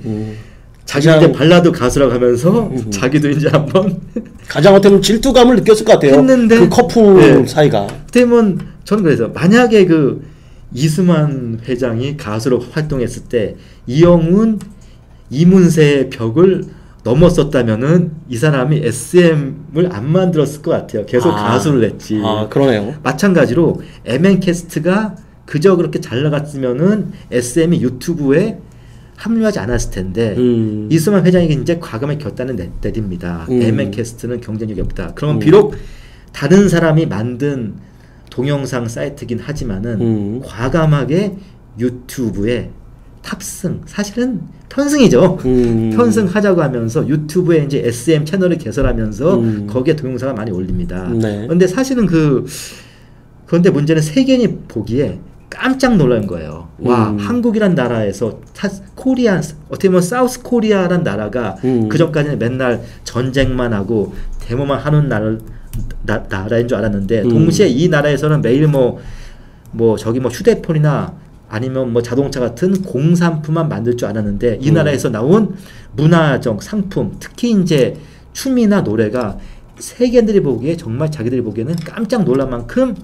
자기가 이제 발라드 가수라고 하면서 자기도 이제 한번 가장 어떻게 보면 질투감을 느꼈을 것 같아요. 했는데 그 커플 사이가. 어떻게 보면 저는 그래서 만약에 그 이수만 회장이 가수로 활동했을 때 이영훈, 이문세의 벽을 넘었었다면은 이 사람이 SM을 안 만들었을 것 같아요. 계속 가수를 했지. 그러네요. 마찬가지로 MN캐스트가 그저 그렇게 잘 나갔으면은 SM이 유튜브에 합류하지 않았을 텐데 이수만 회장이 이제 과감하게 결단을 내립니다. MN캐스트는 경쟁력이 없다. 그러면 비록 다른 사람이 만든 동영상 사이트긴 하지만은 과감하게 유튜브에 탑승, 사실은 편승이죠. 편승하자고 하면서 유튜브에 이제 SM 채널을 개설하면서 거기에 동영상을 많이 올립니다. 네. 그런데 사실은 그런데 문제는 세계인이 보기에 깜짝 놀란 거예요. 와, 한국이란 나라에서 코리안, 어떻게 보면 사우스 코리아란 나라가 그전까지는 맨날 전쟁만 하고 데모만 하는 나라인 줄 알았는데 동시에 이 나라에서는 매일 뭐 휴대폰이나 아니면 뭐 자동차 같은 공산품만 만들 줄 알았는데 이 나라에서 나온 문화적 상품, 특히 이제 춤이나 노래가 세계인들이 보기에 정말 자기들이 보기에는 깜짝 놀랄 만큼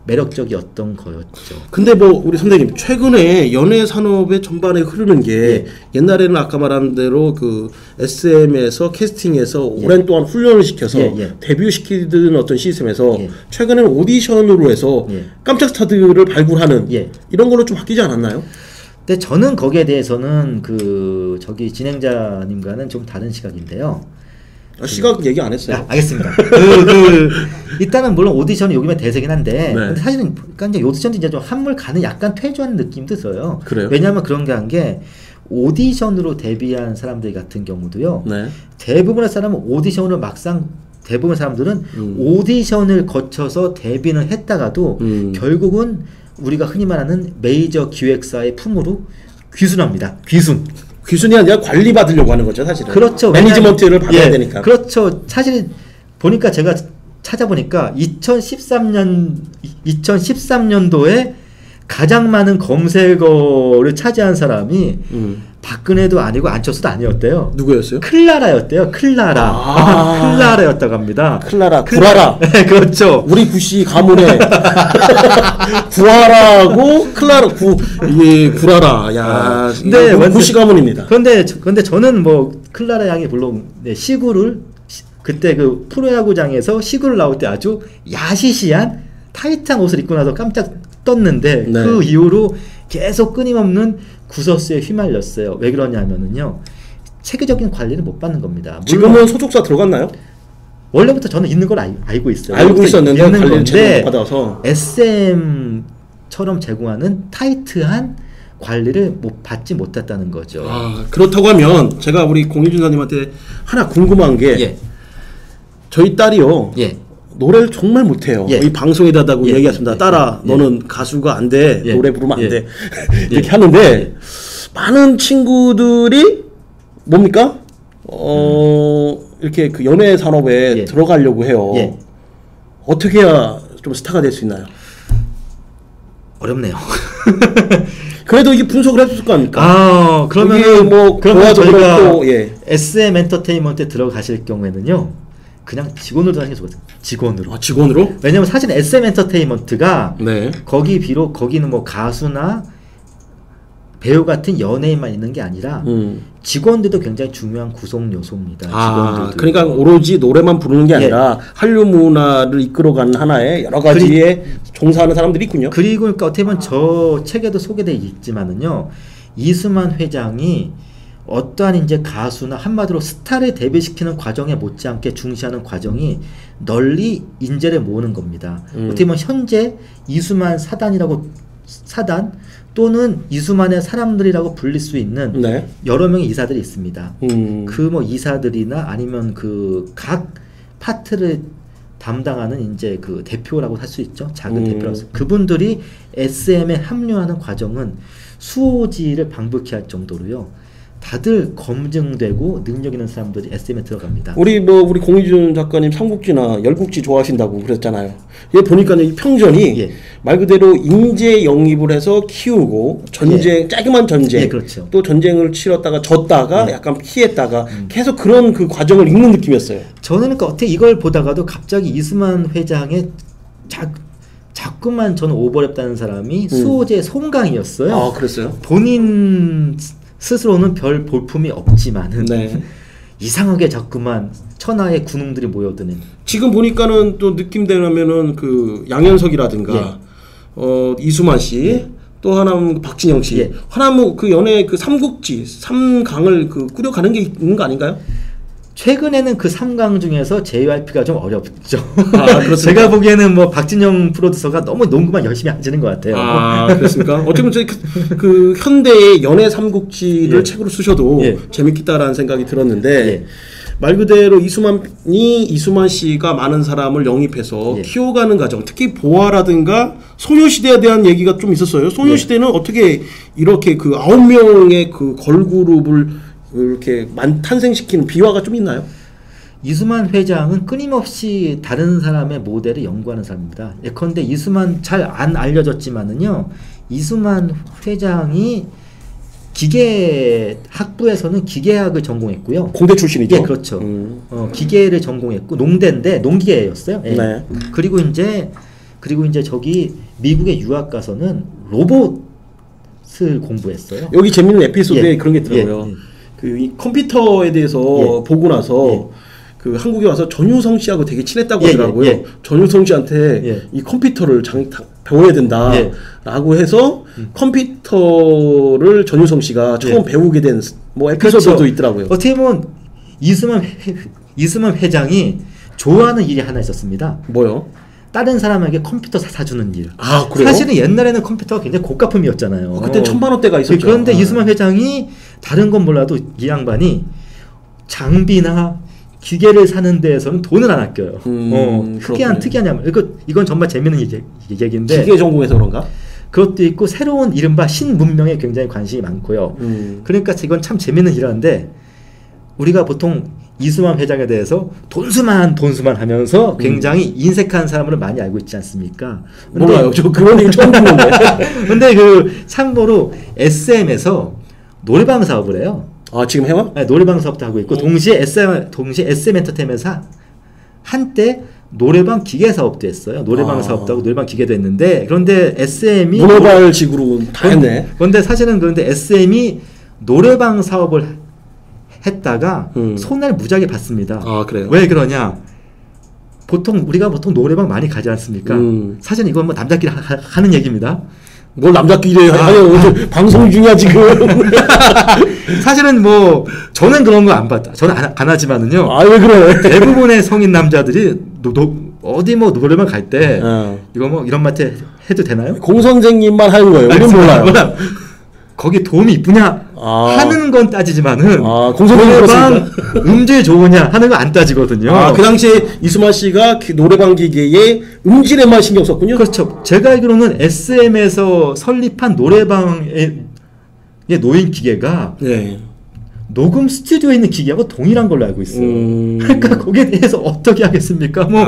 매력적이었던 거였죠. 근데 뭐 우리 선생님 최근에 연예 산업의 전반에 흐르는 게 옛날에는 아까 말한 대로 그 SM에서 캐스팅해서 오랜 동안 훈련을 시켜서 데뷔시키는 어떤 시스템에서 최근에는 오디션으로 해서 깜짝 스타들을 발굴하는 이런 걸로 좀 바뀌지 않았나요? 근데 저는 거기에 대해서는 저기 진행자님과는 좀 다른 시각인데요. 시각 얘기 안 했어요. 알겠습니다. 일단은 물론 오디션이 여기면 대세긴 한데, 근데 사실은 그러니까 이제 오디션도 이제 좀 한물 가는 약간 퇴조하는 느낌도 있어요. 그래요? 왜냐하면 그런 게 한 게 오디션으로 데뷔한 사람들 같은 경우도요. 대부분의 사람은 오디션으로 막상 대부분 사람들은 오디션을 거쳐서 데뷔는 했다가도 결국은 우리가 흔히 말하는 메이저 기획사의 품으로 귀순합니다. 귀순이 아니라 관리 받으려고 하는 거죠, 사실은. 그렇죠. 매니지먼트를 받아야 되니까. 그렇죠. 사실 보니까 제가 찾아보니까 2013년도에 가장 많은 검색어를 차지한 사람이 박근혜도 아니고 안철수도 아니었대요. 누구였어요? 클라라였대요. 클라라였다고 합니다. 구라라. 네, 그렇죠. 우리 구씨 가문에 구하라고 이게 구라라. 야, 네, 구씨 가문입니다. 그런데 저는 뭐 클라라 양이 물론 시구를 그때 그 프로야구장에서 시구를 나올 때 아주 야시시한 타이트한 옷을 입고 나서 깜짝 떴는데 그 이후로 계속 끊임없는 구설수에 휘말렸어요. 왜 그러냐면은요, 체계적인 관리를 못 받는 겁니다. 지금은 소속사 들어갔나요? 원래부터 저는 있는 걸 알고 있어요. 알고 있었는데 관리를 제대로 받아서 SM처럼 제공하는 타이트한 관리를 받지 못했다는 거죠. 그렇다고 하면 제가 우리 공희준 사님한테 하나 궁금한 게 저희 딸이요. 노래를 정말 못해요. 이 방송에다가 얘기했습니다. 딸아, 너는 가수가 안 돼. 노래 부르면 안 돼. 이렇게 하는데 많은 친구들이 뭡니까? 이렇게 그 연예 산업에 들어가려고 해요. 어떻게 해야 좀 스타가 될 수 있나요? 어렵네요. 그래도 이게 분석을 해줬을 거 아닙니까? 그러면 저희가 그렇고, SM 엔터테인먼트에 들어가실 경우에는요, 그냥 직원으로 하는 게 좋거든요. 직원으로? 왜냐면 사실 SM 엔터테인먼트가 거기는 뭐 가수나 배우 같은 연예인만 있는 게 아니라 직원들도 굉장히 중요한 구성 요소입니다. 직원들도. 그러니까 오로지 노래만 부르는 게 아니라 한류 문화를 이끌어가는 하나의 여러 가지의 종사하는 사람들이 있군요. 그리고 그러니까 어떻게 보면 저 책에도 소개되어 있지만은요, 이수만 회장이 어떠한 이제 가수나 한마디로 스타를 데뷔시키는 과정에 못지않게 중시하는 과정이 널리 인재를 모으는 겁니다. 어떻게 보면 현재 이수만 사단 또는 이수만의 사람들이라고 불릴 수 있는 네. 여러 명의 이사들이 있습니다. 그 뭐 이사들이나 아니면 그 각 파트를 담당하는 이제 그 대표라고 할 수 있죠. 작은 대표라고. 그분들이 SM에 합류하는 과정은 수오지를 방불케 할 정도로요. 다들 검증되고 능력 있는 사람들이 SM에 들어갑니다. 우리 공희준 작가님 삼국지나 열국지 좋아하신다고 그랬잖아요. 얘 보니까 이 평전이 말 그대로 인재 영입을 해서 키우고 전쟁, 자그만 전쟁, 그렇죠. 또 전쟁을 치렀다가 졌다가 약간 피했다가 계속 그런 그 과정을 읽는 느낌이었어요. 저는 그러니까 어떻게 이걸 보다가도 갑자기 이수만 회장의 자꾸만 저는 오버랩다는 사람이 수호제 송강이었어요. 아, 그랬어요? 본인 스스로는 별 볼품이 없지만은 네. 이상하게 자꾸만 천하의 군웅들이 모여드는. 지금 보니까는 또 느낌대로면은 그 양현석이라든가 이수만 씨, 또 하나는 박진영 씨, 하나는 그 연애 그 삼국지, 삼강을 그 꾸려가는 게 있는 거 아닌가요? 최근에는 그 3강 중에서 JYP가 좀 어렵죠. 제가 보기에는 뭐 박진영 프로듀서가 너무 농구만 열심히 하시는 것 같아요. 그렇습니까? 어떻게 보면 그 현대의 연애 삼국지를 책으로 쓰셔도 재밌겠다라는 생각이 들었는데 말 그대로 이수만 씨가 많은 사람을 영입해서 키워가는 과정, 특히 보아라든가 소녀시대에 대한 얘기가 좀 있었어요. 소녀시대는 어떻게 이렇게 그 9명의 그 걸그룹을 이렇게 탄생시키는 비화가 좀 있나요? 이수만 회장은 끊임없이 다른 사람의 모델을 연구하는 사람입니다. 예컨대 이수만 잘 안 알려졌지만은요, 이수만 회장이 기계학부에서는 기계학을 전공했고요. 공대 출신이죠? 예, 그렇죠. 기계를 전공했고 농대인데 농기계였어요. 네. 그리고 이제 저기 미국에 유학 가서는 로봇을 공부했어요. 여기 재밌는 에피소드에 그런 게 있더라고요. 그 컴퓨터에 대해서 보고 나서 그 한국에 와서 전유성 씨하고 되게 친했다고 하더라고요. 전유성 씨한테 이 컴퓨터를 배워야 된다라고 해서 컴퓨터를 전유성 씨가 처음 배우게 된 뭐 에피소드도 있더라고요. 어떻게 보면 이수만 회장이 좋아하는 일이 하나 있었습니다. 뭐요? 다른 사람에게 컴퓨터 사주는 일. 아, 그래요? 사실은 옛날에는 컴퓨터가 굉장히 고가품이었잖아요. 그때 1,000만 원대가 있었죠. 그런데 이수만 회장이 다른 건 몰라도 이 양반이 장비나 기계를 사는 데에서는 돈을 안 아껴요. 특이한 이건 정말 재밌는 얘기인데. 기계 전공해서 그런가? 그것도 있고 새로운 이른바 신문명에 굉장히 관심이 많고요. 그러니까 이건 참 재밌는 일화인데 우리가 보통 이수만 회장에 대해서 돈수만 하면서 굉장히 인색한 사람으로 많이 알고 있지 않습니까? 몰라요. 저 그런 얘기 처음 듣는데. 근데 그 참고로 SM에서 노래방 사업을 해요. 아, 지금 해요? 네, 노래방 사업도 하고 있고 동시에 SM 엔터테인먼트 한때 노래방 기계 사업도 했어요. 노래방 사업도 하고 노래방 기계도 했는데 그런데 SM이 문어발식으로 다 했네. 그런데 사실은 SM이 노래방 사업을 했다가 손해를 무지하게 봤습니다. 아, 그래요? 왜 그러냐? 우리가 보통 노래방 많이 가지 않습니까? 사실 이건 뭐 남자끼리 하는 얘기입니다. 뭘 남자끼리 하요? 방송 중이야 지금. 사실은 뭐 저는 그런 거 안 봤다. 저는 안 하지만은요. 아, 왜 그래? 대부분의 성인 남자들이 어디 뭐 노래방 갈 때 이거 뭐 이런 말 해도 되나요? 공 선생님만 하는 거예요. 우리는 몰라요. 거기 도움이 있느냐 하는 건 따지지만은 공 선생님 음질 좋으냐 하는 거 안 따지거든요. 그 당시에 이수만 씨가 노래방 기계에 음질에만 신경 썼군요. 그렇죠. 제가 알기로는 SM에서 설립한 노래방에 놓인 기계가 녹음 스튜디오에 있는 기계하고 동일한 걸로 알고 있어요. 그러니까 거기에 대해서 어떻게 하겠습니까? 뭐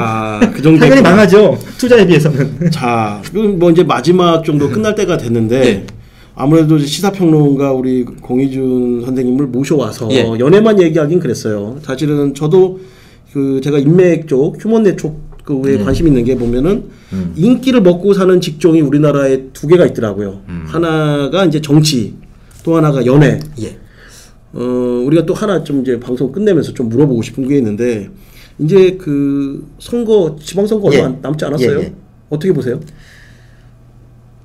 그 정도 당연히 망하죠. 투자에 비해서는. 자, 뭐 이제 마지막 정도 끝날 때가 됐는데 아무래도 시사평론가 우리 공희준 선생님을 모셔와서 연애만 얘기하긴 그랬어요. 사실은 저도 그 제가 인맥 쪽, 휴먼넷 쪽 그에 관심 있는 게 보면은 인기를 먹고 사는 직종이 우리나라에 2개가 있더라고요. 하나가 이제 정치, 또 하나가 연애. 예. 우리가 또 하나 좀 이제 방송 끝내면서 좀 물어보고 싶은 게 있는데 이제 그 선거 지방선거 얼마 예. 남지 않았어요? 예. 어떻게 보세요?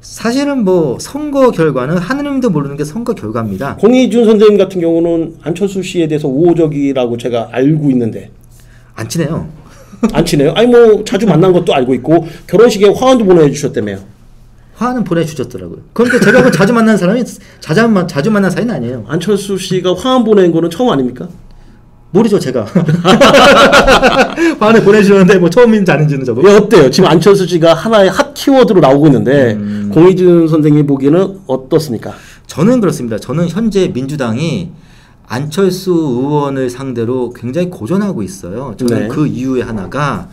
사실은 뭐 선거 결과는 하느님도 모르는 게 선거 결과입니다. 공희준 선생님 같은 경우는 안철수 씨에 대해서 우호적이라고 제가 알고 있는데 안 친해요. 안 친해요? 아니 뭐 자주 만난 것도 알고 있고 결혼식에 화환도 보내주셨다며요. 화는 보내주셨더라고요. 그런데 제가 그 자주 만난 사람이 자주 만난 사이는 아니에요. 안철수 씨가 화환 보낸 거는 처음 아닙니까? 모르죠 제가. 화를 보내주셨는데 뭐 처음인지 아닌지는 저도. 예, 어때요? 지금 안철수 씨가 하나의 핫 키워드로 나오고 있는데 공희준 선생님 보기에는 어떻습니까? 저는 그렇습니다. 저는 현재 민주당이 안철수 의원을 상대로 굉장히 고전하고 있어요. 저는 네. 그 이유의 하나가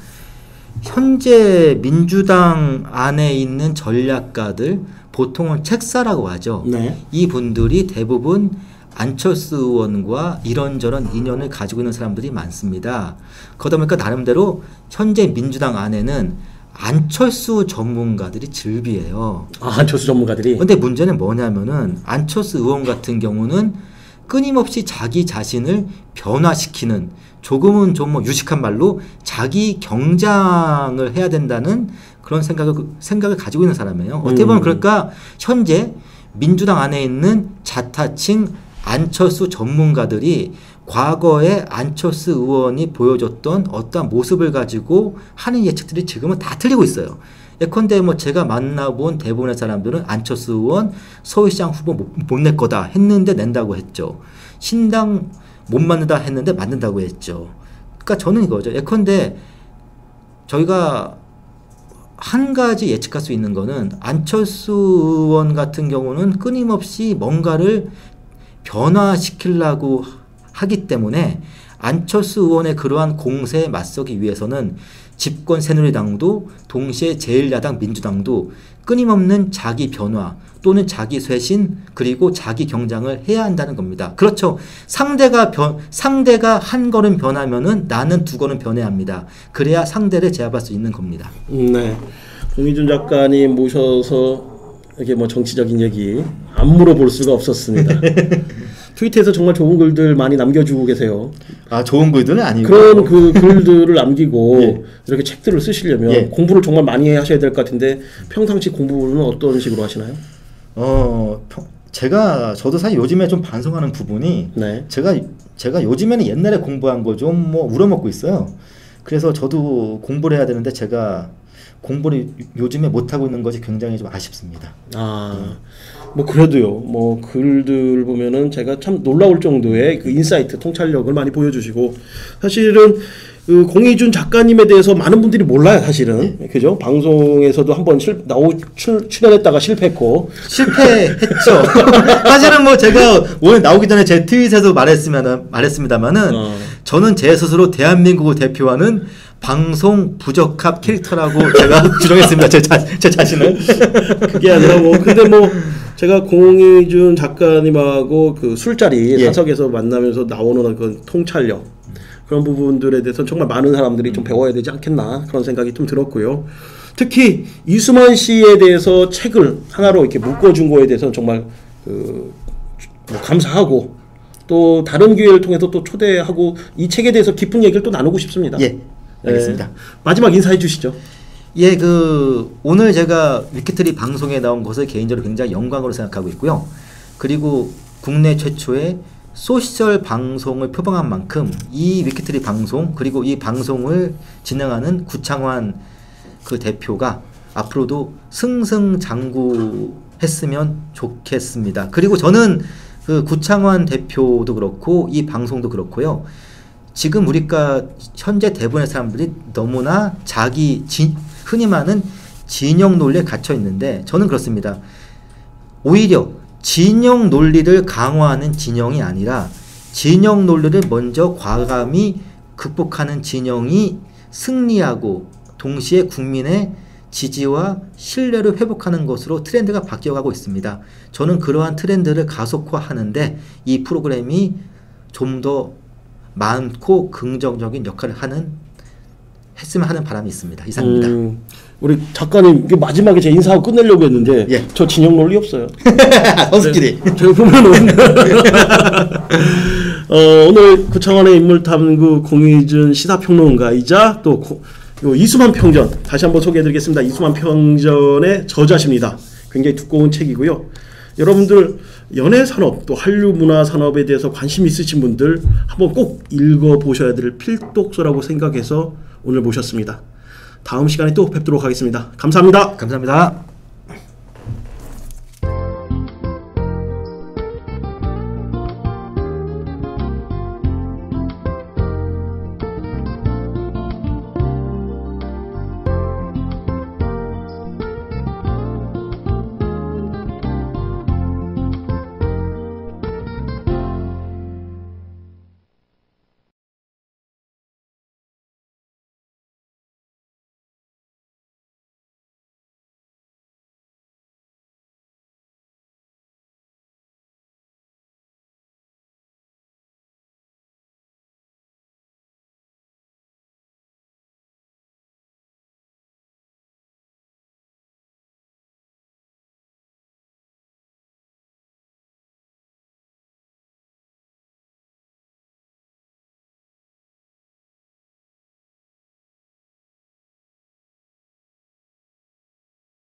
현재 민주당 안에 있는 전략가들, 보통은 책사라고 하죠. 네. 이 분들이 대부분 안철수 의원과 이런저런 인연을 가지고 있는 사람들이 많습니다. 그러다 보니까 나름대로 현재 민주당 안에는 안철수 전문가들이 즐비해요. 아, 안철수 전문가들이. 그런데 문제는 뭐냐면은 안철수 의원 같은 경우는 끊임없이 자기 자신을 변화시키는, 조금은 좀 뭐 유식한 말로 자기 경장을 해야 된다는 그런 생각을 가지고 있는 사람이에요. 어떻게 보면 그러니까 현재 민주당 안에 있는 자타칭 안철수 전문가들이 과거에 안철수 의원이 보여줬던 어떠한 모습을 가지고 하는 예측들이 지금은 다 틀리고 있어요. 예컨대 뭐 제가 만나본 대부분의 사람들은 안철수 의원 서울시장 후보 못 낼 거다 했는데 낸다고 했죠. 신당 못 만든다 했는데 만든다고 했죠. 그러니까 저는 이거죠. 예컨대 저희가 한 가지 예측할 수 있는 거는 안철수 의원 같은 경우는 끊임없이 뭔가를 변화시키려고 하기 때문에 안철수 의원의 그러한 공세에 맞서기 위해서는 집권 새누리당도 동시에 제1야당 민주당도 끊임없는 자기 변화 또는 자기 쇄신 그리고 자기 경장을 해야 한다는 겁니다. 그렇죠. 상대가 한 걸음 변하면은 나는 두 걸음 변해야 합니다. 그래야 상대를 제압할 수 있는 겁니다. 네. 공희준 작가님 모셔서 이렇게 뭐 정치적인 얘기 안 물어볼 수가 없었습니다. 트위터에서 정말 좋은 글들 많이 남겨주고 계세요. 아, 좋은 글들은 아니고 그런 그 글들을 남기고 예. 이렇게 책들을 쓰시려면 예. 공부를 정말 많이 하셔야 될 것 같은데 평상시 공부는 어떤 식으로 하시나요? 저도 사실 요즘에 좀 반성하는 부분이 네. 제가 요즘에는 옛날에 공부한 거 좀 뭐 우려먹고 있어요. 그래서 저도 공부를 해야 되는데 제가 공부를 요즘에 못하고 있는 것이 굉장히 좀 아쉽습니다. 뭐 그래도요. 뭐 글들 보면은 제가 참 놀라울 정도의 그 인사이트, 통찰력을 많이 보여주시고 사실은 그 공희준 작가님에 대해서 많은 분들이 몰라요, 사실은. 그죠? 방송에서도 한번 출연했다가 실패했고. 실패했죠. 사실은 뭐 제가 오늘 나오기 전에 제 트윗에서 말했습니다만은 저는 제 스스로 대한민국을 대표하는 방송 부적합 캐릭터라고 제가 주장했습니다. 제 자신을. 그게 아니라 뭐 근데 뭐 제가 공희준 작가님하고 그 술자리 사석에서 만나면서 나오는 그 통찰력 그런 부분들에 대해서 정말 많은 사람들이 좀 배워야 되지 않겠나 그런 생각이 좀 들었고요. 특히 이수만 씨에 대해서 책을 하나로 이렇게 묶어준 거에 대해서는 정말 뭐 감사하고 또 다른 기회를 통해서 또 초대하고 이 책에 대해서 깊은 얘기를 또 나누고 싶습니다. 예, 알겠습니다. 마지막 인사해 주시죠. 예, 오늘 제가 위키트리 방송에 나온 것을 개인적으로 굉장히 영광으로 생각하고 있고요. 그리고 국내 최초의 소셜 방송을 표방한 만큼 이 위키트리 방송 그리고 이 방송을 진행하는 구창환 그 대표가 앞으로도 승승장구했으면 좋겠습니다. 그리고 저는 그 구창환 대표도 그렇고 이 방송도 그렇고요. 지금 우리가 현재 대부분의 사람들이 너무나 흔히 말하는 진영 논리에 갇혀 있는데 저는 그렇습니다. 오히려 진영 논리를 강화하는 진영이 아니라 진영 논리를 먼저 과감히 극복하는 진영이 승리하고 동시에 국민의 지지와 신뢰를 회복하는 것으로 트렌드가 바뀌어가고 있습니다. 저는 그러한 트렌드를 가속화하는데 이 프로그램이 좀 더 많고 긍정적인 역할을 했으면 하는 바람이 있습니다. 이상입니다. 우리 작가님 이게 마지막에 제 인사하고 끝내려고 했는데 예. 저 진영 논리 없어요. 선수끼리. 저희 보면은 오늘 구창원의 인물탐구 공희준 시사평론가이자 또 요 이수만 평전 다시 한번 소개해드리겠습니다. 이수만 평전의 저자십니다. 굉장히 두꺼운 책이고요. 여러분들 연예산업 또 한류 문화산업에 대해서 관심 있으신 분들 한번 꼭 읽어보셔야 될 필독서라고 생각해서 오늘 모셨습니다. 다음 시간에 또 뵙도록 하겠습니다. 감사합니다. 감사합니다.